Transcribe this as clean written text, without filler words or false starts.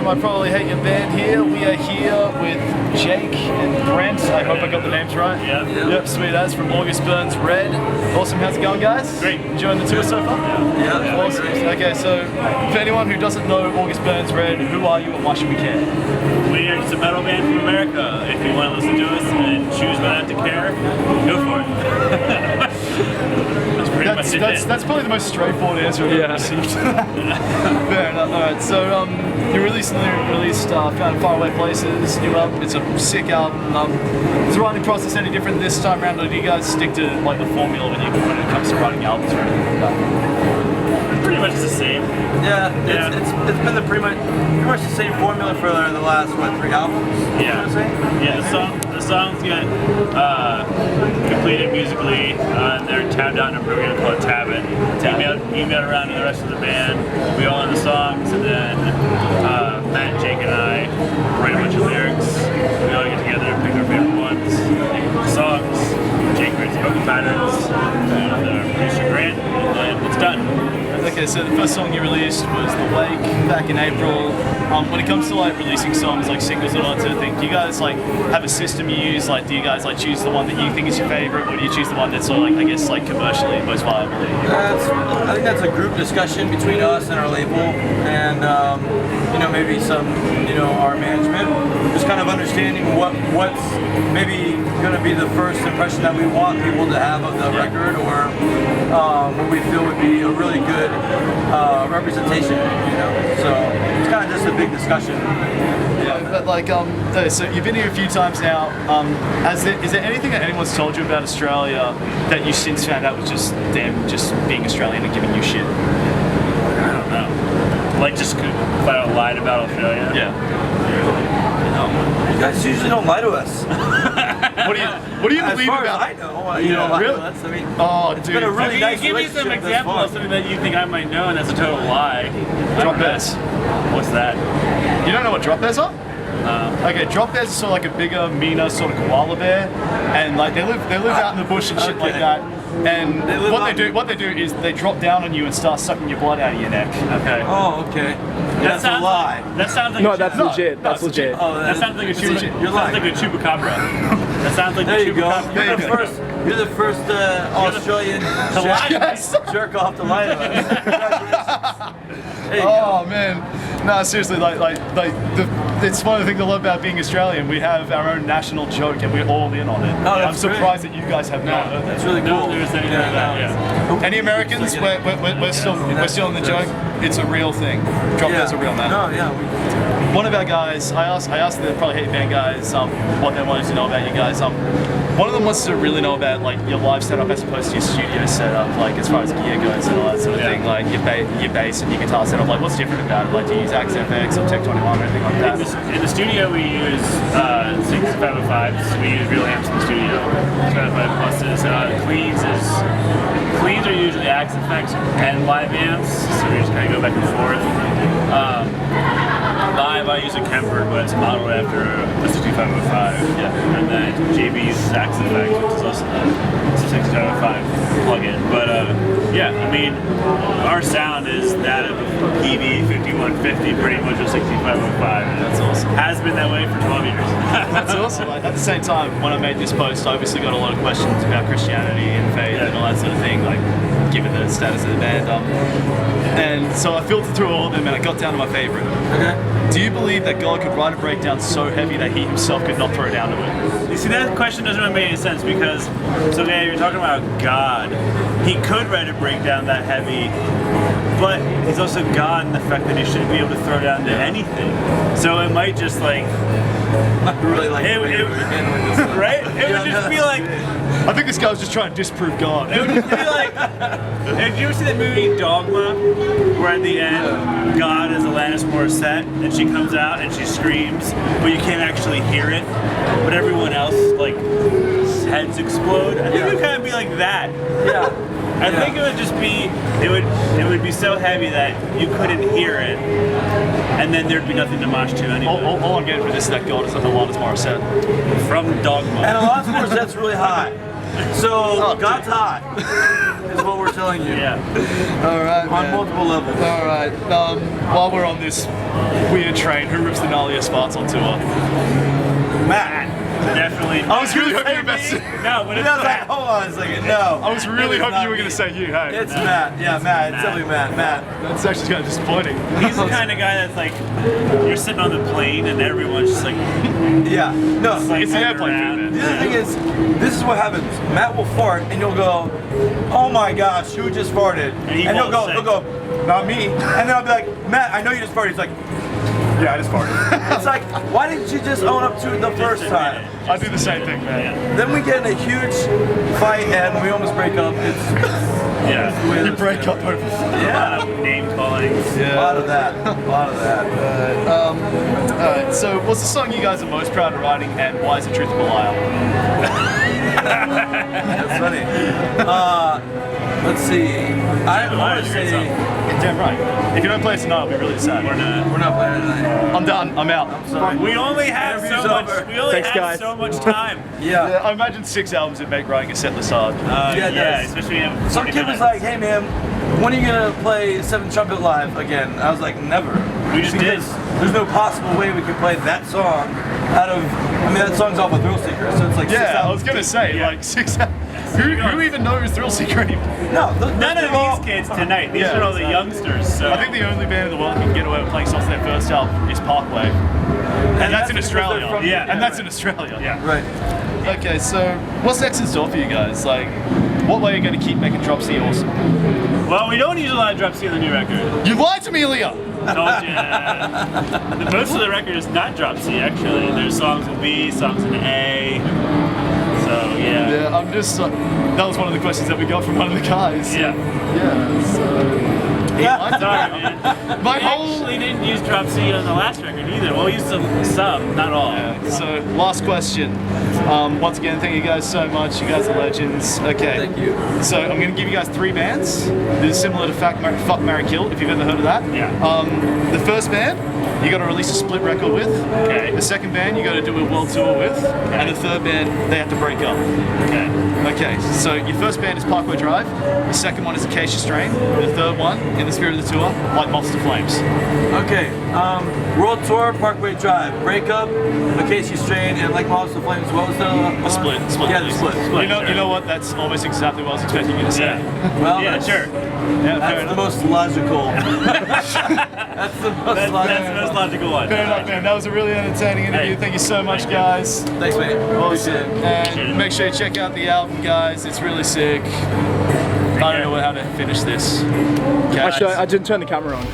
from I Probably Hate Your Band here. We are here with Jake and Brent. I hope I got the names right. Yeah. Yep, sweet as, from August Burns Red. Awesome, how's it going, guys? Great. Enjoying the tour so far? Yeah. Awesome. Okay, so for anyone who doesn't know August Burns Red, who are you and why should we care? We are just a metal band from America. If you want to listen to us and choose whether to care, go for it. That's pretty much it. That's probably the most straightforward answer I've ever received. Fair enough. Alright, so you recently released Found in Faraway Places, new album. It's a sick album. Is the writing process any different this time around, or do you guys stick to like the formula when it comes to writing albums or anything like that? Pretty much the same. Yeah, it's been pretty much the same formula for the last 3 albums. Yeah. Yeah, the songs get completed musically. They're tabbed out in a program called Tabit. Emailed around to the rest of the band. We all know the songs, and then Matt, Jake, and I write a bunch of lyrics. We all get together and pick our favorite ones. The songs. Jake writes vocal patterns, and producer Grant, and then it's done. Okay, so the first song you released was The Wake back in April. When it comes to like releasing songs like singles and all that sort of thing, do you guys like have a system you use? Like, do you guys like choose the one that you think is your favorite, or do you choose the one that's sort of like, I guess, like commercially most viable? I think that's a group discussion between us and our label, and maybe some our management, just kind of understanding what's maybe going to be the first impression that we want people to have of the record, or what we feel would be a really good representation, So it's kind of just a big discussion. Yeah, but like, so you've been here a few times now. Is there anything that anyone's told you about Australia that you since found out was just them just being Australian and giving you shit? I don't know. Like, just flat out lied about Australia? Yeah. You guys usually don't lie to us. What do you believe about? As far as I know, you don't lie to us. I mean, it's been a really nice give me some example of something that you think I might know, and that's a total lie. Drop bears. What's that? You don't know what drop bears are? Okay, drop bears are sort of like a bigger, meaner sort of koala bear, and like they live out in the bush and shit like that. And what they do is they drop down on you and start sucking your blood out of your neck. Okay. Oh, okay. That's a lie. That sounds like no, that's legit. That's legit. Oh, that sounds like a chupacabra. That sounds like there the you go. chupacabra. You're the first Australian jerk off to lie to us. Oh man, no, seriously, it's one of the things I love about being Australian. We have our own national joke, and we're all in on it. Oh, I'm surprised that you guys have not. That's really cool. Any Americans? We're still in the joke. It's a real thing. Drop bears are real, man. No, yeah. One of our guys, I asked the Probably Hate Band guys what they wanted to know about you guys. One of them wants to really know about like your live setup as opposed to your studio setup, like as far as gear goes and all that sort of thing, like your bass and your guitar setup. Like, what's different about it? Like, do you use Axe FX or Tech 21 or anything like that? In the studio, we use 505s. We use real amps in the studio. 505 pluses. Cleans are usually Axe FX and live amps, so we just kind of go back and forth. Live, I use a Kemper, but it's modeled after a 6505. Yeah. And then JB uses Axe FX, which is also a 6505 plug-in. But yeah, I mean, our sound is that of a PV 5150, pretty much a 6505. That's awesome. Has been that way for 12 years. That's awesome. Like, at the same time, when I made this post, I obviously got a lot of questions about Christianity and faith and all that sort of thing, like given the status of the band. And so I filtered through all of them and I got down to my favorite. Okay. Do you believe that God could write a breakdown so heavy that he himself could not throw down to it? You see, that question doesn't really make any sense because, you're talking about God. He could write a breakdown that heavy, but he's also God in the fact that he shouldn't be able to throw down to anything. So it might just like... I really like it, right? It would just be like... I think this guy was just trying to disprove God. It would just be like... Did you ever see that movie Dogma? Where at the end, God is Alanis Morissette, and she comes out and she screams, but you can't actually hear it. But everyone else, like, heads explode. I think it would kind of be like that. Yeah. I think it would just be, it would be so heavy that you couldn't hear it, and then there'd be nothing to mosh to anyway. All I'm getting for this is that God is Alanis Morissette. From Dogma. And Alanis Morissette's really hot. So God's hot is what we're telling you. Yeah. All right, On man. multiple levels. All right. While we're on this weird train, who rips the gnarliest farts on tour? Matt. Definitely. I was really hoping you were about to say. No, but it's I was like, Matt. hold on a second. No. I was really It is hoping not you were going me. to say you. Hey, It's Matt. Yeah, Matt. It's definitely Matt. Matt. that's actually kind of disappointing. He's the kind of guy that's like, you're sitting on the plane and everyone's just like, Yeah. No. It's the airplane around. food, The man. other thing is, this is what happens. Matt will fart, and you'll go, "Oh my gosh, who just farted?" And he he'll won't go, say. "He'll go, not me." And then I'll be like, "Matt, I know you just farted." He's like, "Yeah, I just farted." It's like, why didn't you just own up to it the first admit time? it. I do the same thing, man. Then we get in a huge fight, and we almost break up. It's yeah. the way You it's break been. up over. A lot Yeah. of name calling. A lot of that. A lot of that. Alright, so what's the song you guys are most proud of writing, and why is it Truth or Liar? That's funny. Let's see. I want to say Damn right. If you don't play it tonight, I'll be really sad. We're not. we're not playing tonight. I'm done. I'm out. Sorry. We only have so Interview's much. over. We only Thanks, have guys. so much time. Yeah. Yeah, I imagine 6 albums would make writing a set list hard. Yeah, it yeah, does. especially in Some 40 kid was minutes. like, "Hey man, when are you gonna play Seven Trumpet live again?" I was like, "Never." We just did. Because there's no possible way we could play that song out of. I mean, that song's off of Thrill Seeker, so it's like. 6 Yeah, I albums. was gonna say, Yeah. like 6 who even knows Thrill Seeker anymore? No, None of these kids tonight. These Yeah, are all the exactly. youngsters. So I think the only band in the world who can get away with playing songs from their first album is Parkway. And that's in because they're Australia. from- Yeah. And that's in Australia. yeah. Right. Okay, so what's next in store for you guys? Like, what way are you going to keep making Drop C awesome? Well, we don't use a lot of drop C on the new record. You lied to me, Leah! Told ya. Most of the record is not drop C actually. There's songs in B, songs in A. So yeah. Yeah, I'm just. That was one of the questions that we got from one of the guys. Yeah. Yeah, so. Sorry, man. My We whole. actually didn't use drop C on the last record either. We'll use some, not all. Yeah, so, last question. Once again, thank you guys so much. You guys are legends. Okay. Thank you. So, I'm going to give you guys 3 bands. This is similar to Fuck, Marry, Kill, if you've ever heard of that. Yeah. The first band, you got to release a split record with. Okay. The second band, you got to do a world tour with. And the third band, they have to break up. Okay. Okay, so your first band is Parkway Drive. The second one is Acacia Strain. The third one, in the spirit of the tour, Like Moths to Flames. Okay. World Tour, Parkway Drive, Breakup, Acacia Strain, and Like Moths to Flames. What was the one? Split. Yeah, the split. You know what? That's almost exactly what I was expecting you to say. Yeah. Well, Yeah, that's, sure. Yeah, fair That's the enough. most logical. That's the most That's logical. the most logical one. Fair enough, man. That was a really entertaining interview. Hey. Thank you so much, guys. Thanks, man. Awesome. Appreciate it. And make sure you check out the album, guys. It's really sick. I don't know how to finish this. Guys. Actually, I didn't turn the camera on.